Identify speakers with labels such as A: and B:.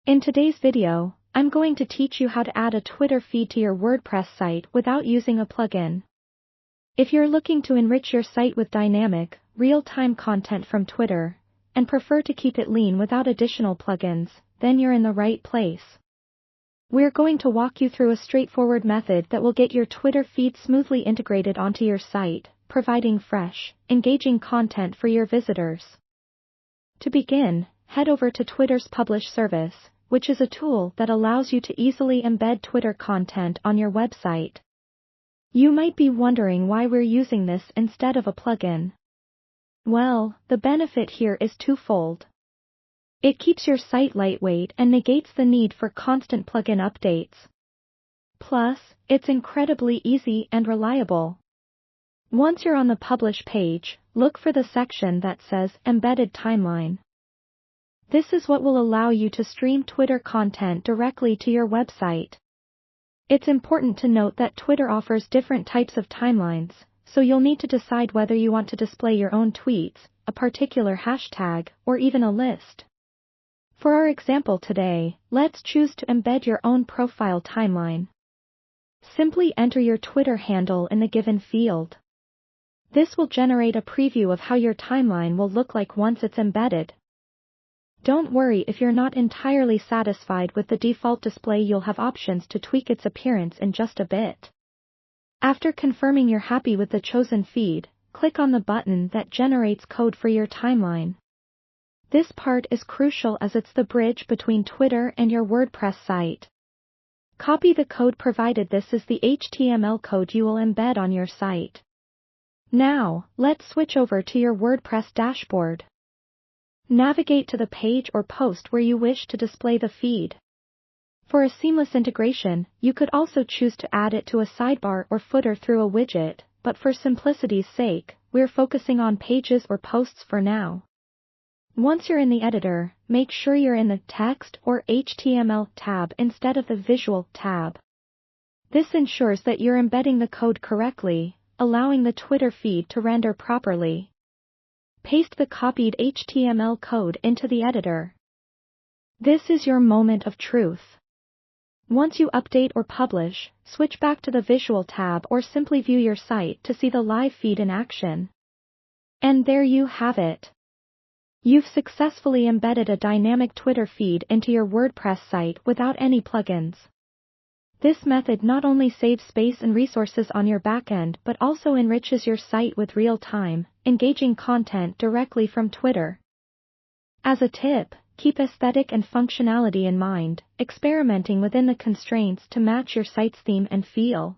A: In today's video, I'm going to teach you how to add a Twitter feed to your WordPress site without using a plugin. If you're looking to enrich your site with dynamic, real-time content from Twitter, and prefer to keep it lean without additional plugins, then you're in the right place. We're going to walk you through a straightforward method that will get your Twitter feed smoothly integrated onto your site, providing fresh, engaging content for your visitors. To begin, head over to Twitter's Publish service, which is a tool that allows you to easily embed Twitter content on your website. You might be wondering why we're using this instead of a plugin. Well, the benefit here is twofold. It keeps your site lightweight and negates the need for constant plugin updates. Plus, it's incredibly easy and reliable. Once you're on the Publish page, look for the section that says Embedded Timeline. This is what will allow you to stream Twitter content directly to your website. It's important to note that Twitter offers different types of timelines, so you'll need to decide whether you want to display your own tweets, a particular hashtag, or even a list. For our example today, let's choose to embed your own profile timeline. Simply enter your Twitter handle in the given field. This will generate a preview of how your timeline will look like once it's embedded. Don't worry if you're not entirely satisfied with the default display, you'll have options to tweak its appearance in just a bit. After confirming you're happy with the chosen feed, click on the button that generates code for your timeline. This part is crucial as it's the bridge between Twitter and your WordPress site. Copy the code provided. This is the HTML code you will embed on your site. Now, let's switch over to your WordPress dashboard. Navigate to the page or post where you wish to display the feed. For a seamless integration, you could also choose to add it to a sidebar or footer through a widget, but for simplicity's sake, we're focusing on pages or posts for now. Once you're in the editor, make sure you're in the Text or HTML tab instead of the Visual tab. This ensures that you're embedding the code correctly, allowing the Twitter feed to render properly. Paste the copied HTML code into the editor. This is your moment of truth. Once you update or publish, switch back to the Visual tab or simply view your site to see the live feed in action. And there you have it. You've successfully embedded a dynamic Twitter feed into your WordPress site without any plugins. This method not only saves space and resources on your backend but also enriches your site with real-time, engaging content directly from Twitter. As a tip, keep aesthetic and functionality in mind, experimenting within the constraints to match your site's theme and feel.